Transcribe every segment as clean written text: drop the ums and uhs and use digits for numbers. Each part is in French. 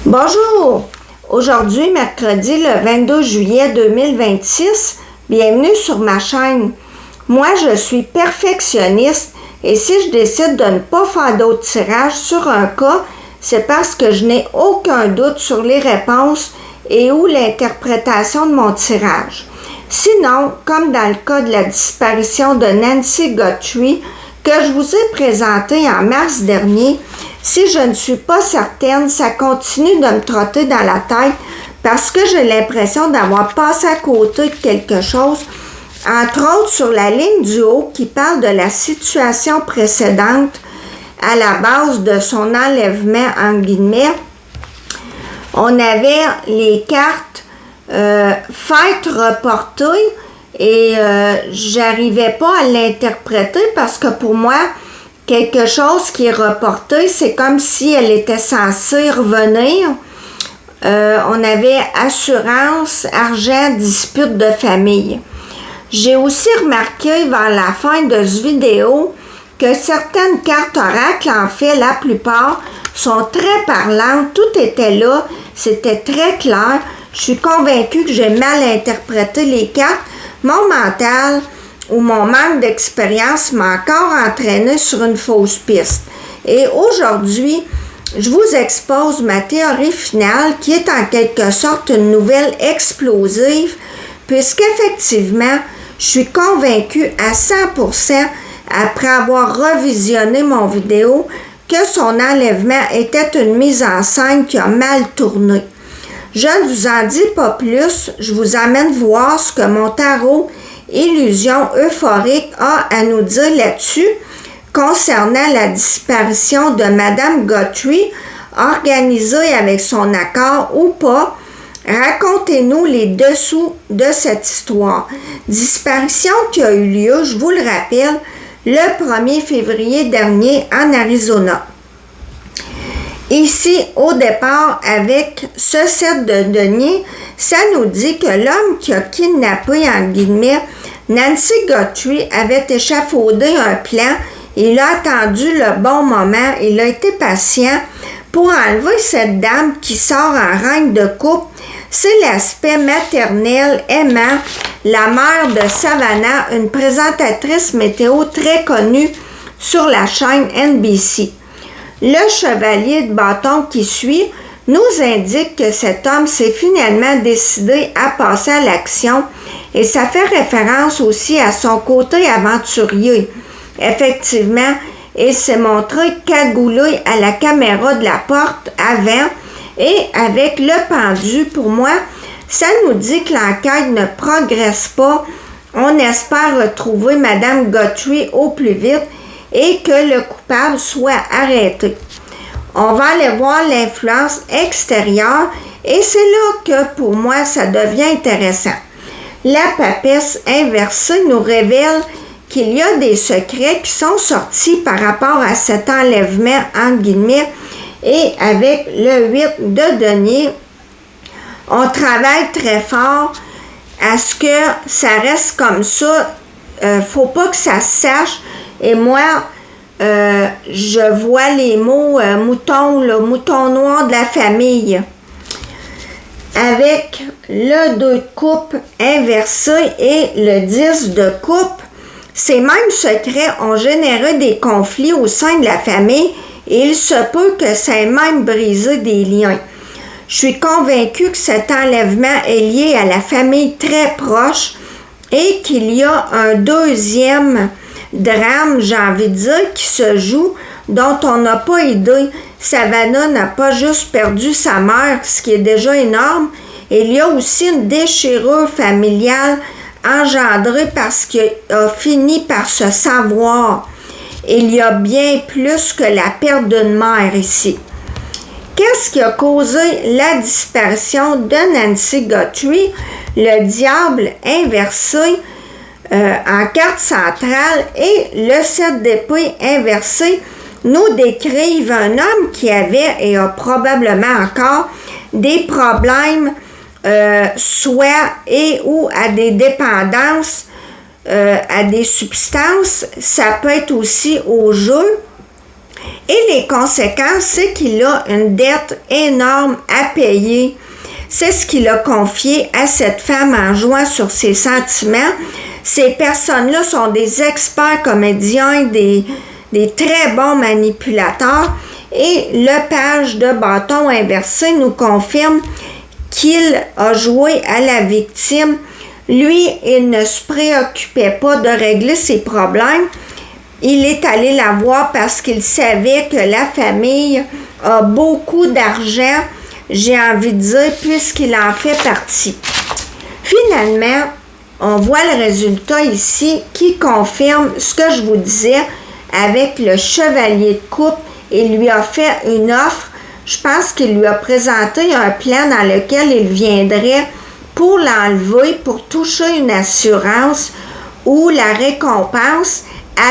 Bonjour! Aujourd'hui, mercredi le 22 juillet 2026, bienvenue sur ma chaîne. Moi, je suis perfectionniste et si je décide de ne pas faire d'autres tirages sur un cas, c'est parce que je n'ai aucun doute sur les réponses et ou l'interprétation de mon tirage. Sinon, comme dans le cas de la disparition de Nancy Guthrie que je vous ai présenté en mars dernier, si je ne suis pas certaine, ça continue de me trotter dans la tête parce que j'ai l'impression d'avoir passé à côté de quelque chose, entre autres sur la ligne du haut qui parle de la situation précédente à la base de son enlèvement, en guillemets. On avait les cartes fête reportée et j'arrivais pas à l'interpréter parce que pour moi, quelque chose qui est reporté, c'est comme si elle était censée revenir. On avait assurance, argent, dispute de famille. J'ai aussi remarqué vers la fin de cette vidéo que certaines cartes oracles, en fait la plupart, sont très parlantes. Tout était là, c'était très clair. Je suis convaincue que j'ai mal interprété les cartes. Mon mental ou mon manque d'expérience m'a encore entraîné sur une fausse piste. Et aujourd'hui, je vous expose ma théorie finale qui est en quelque sorte une nouvelle explosive puisqu'effectivement, je suis convaincue à 100% après avoir revisionné mon vidéo que son enlèvement était une mise en scène qui a mal tourné. Je ne vous en dis pas plus, je vous amène voir ce que mon tarot Illusion euphorique a à nous dire là-dessus concernant la disparition de Madame Guthrie, organisée avec son accord ou pas. Racontez-nous les dessous de cette histoire. Disparition qui a eu lieu, je vous le rappelle, le 1er février dernier en Arizona. Ici, au départ, avec ce set de deniers, ça nous dit que l'homme qui a kidnappé, en guillemets, Nancy Guthrie avait échafaudé un plan. Il a attendu le bon moment, il a été patient pour enlever cette dame qui sort en reine de coupe. C'est l'aspect maternel, aimant, la mère de Savannah, une présentatrice météo très connue sur la chaîne NBC. Le chevalier de bâton qui suit nous indique que cet homme s'est finalement décidé à passer à l'action et ça fait référence aussi à son côté aventurier. Effectivement, il s'est montré cagoulé à la caméra de la porte avant et avec le pendu, pour moi, ça nous dit que l'enquête ne progresse pas. On espère retrouver Madame Guthrie au plus vite et que le coupable soit arrêté. On va aller voir l'influence extérieure et c'est là que pour moi ça devient intéressant. La papesse inversée nous révèle qu'il y a des secrets qui sont sortis par rapport à cet enlèvement en guillemets et avec le 8 de denier, on travaille très fort à ce que ça reste comme ça. Faut pas que ça se sache. Et moi, je vois les mots mouton, le mouton noir de la famille. Avec le 2 de coupe inversé et le 10 de coupe, ces mêmes secrets ont généré des conflits au sein de la famille et il se peut que ça ait même brisé des liens. Je suis convaincue que cet enlèvement est lié à la famille très proche et qu'il y a un deuxième drame, j'ai envie de dire, qui se joue, dont on n'a pas idée. Savannah n'a pas juste perdu sa mère, ce qui est déjà énorme. Il y a aussi une déchirure familiale engendrée parce qu'il a fini par se savoir. Il y a bien plus que la perte d'une mère ici. Qu'est-ce qui a causé la disparition de Nancy Guthrie? Le diable inversé en carte centrale et le 7 d'épée inversé nous décrivent un homme qui avait et a probablement encore des problèmes soit et ou à des dépendances à des substances. Ça peut être aussi au jeu. Et les conséquences, c'est qu'il a une dette énorme à payer. C'est ce qu'il a confié à cette femme en jouant sur ses sentiments. Ces personnes-là sont des experts comédiens, des très bons manipulateurs. Et le page de bâton inversé nous confirme qu'il a joué à la victime. Lui, il ne se préoccupait pas de régler ses problèmes. Il est allé la voir parce qu'il savait que la famille a beaucoup d'argent, j'ai envie de dire, puisqu'il en fait partie. Finalement, on voit le résultat ici qui confirme ce que je vous disais avec le chevalier de coupe. Il lui a fait une offre. Je pense qu'il lui a présenté un plan dans lequel il viendrait pour l'enlever, pour toucher une assurance ou la récompense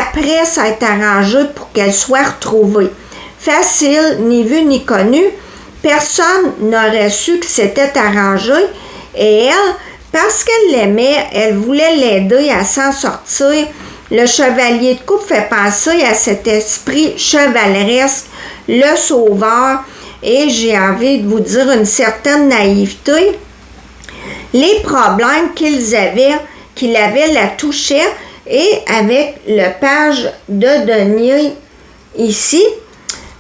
après s'être arrangé pour qu'elle soit retrouvée. Facile, ni vu ni connu. Personne n'aurait su que c'était arrangé et elle, parce qu'elle l'aimait, elle voulait l'aider à s'en sortir. Le chevalier de coupe fait penser à cet esprit chevaleresque, le sauveur, et j'ai envie de vous dire une certaine naïveté. Les problèmes qu'il avait la touchaient, et avec le page de denier ici,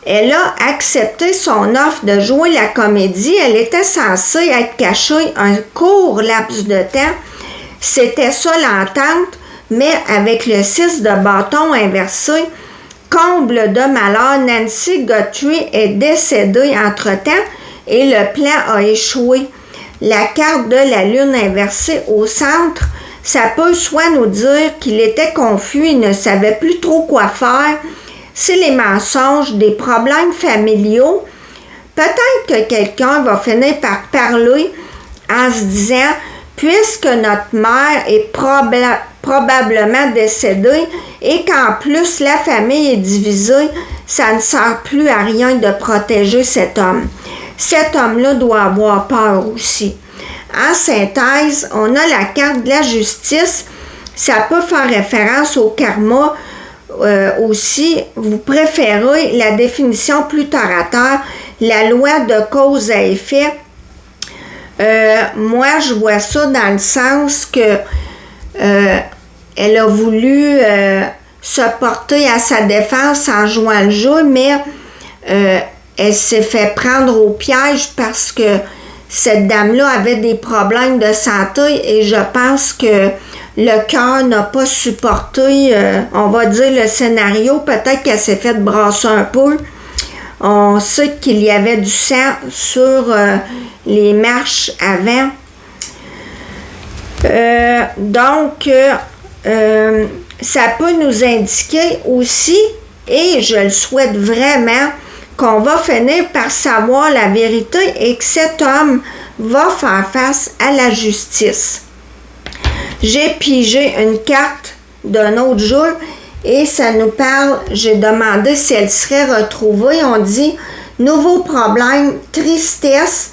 elle a accepté son offre de jouer la comédie. Elle était censée être cachée un court laps de temps. C'était ça l'entente, mais avec le 6 de bâton inversé, comble de malheur, Nancy Guthrie est décédée entre-temps et le plan a échoué. La carte de la lune inversée au centre, ça peut soit nous dire qu'il était confus, il ne savait plus trop quoi faire. C'est les mensonges, des problèmes familiaux. Peut-être que quelqu'un va finir par parler en se disant, puisque notre mère est probablement décédée et qu'en plus la famille est divisée, ça ne sert plus à rien de protéger cet homme. Cet homme-là doit avoir peur aussi. En synthèse, on a la carte de la justice. Ça peut faire référence au karma aussi. Vous préférez la définition plus terre à terre, la loi de cause à effet. Moi, je vois ça dans le sens que elle a voulu se porter à sa défense en jouant le jeu, mais elle s'est fait prendre au piège parce que cette dame-là avait des problèmes de santé et je pense que le cœur n'a pas supporté, on va dire, le scénario. Peut-être qu'elle s'est fait brasser un peu. On sait qu'il y avait du sang sur les marches avant. Donc, ça peut nous indiquer aussi, et je le souhaite vraiment, qu'on va finir par savoir la vérité et que cet homme va faire face à la justice. J'ai pigé une carte d'un autre jour et ça nous parle, j'ai demandé si elle serait retrouvée. On dit nouveau problème, tristesse,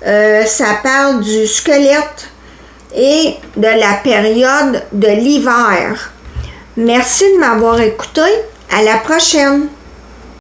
ça parle du squelette et de la période de l'hiver. Merci de m'avoir écouté. À la prochaine!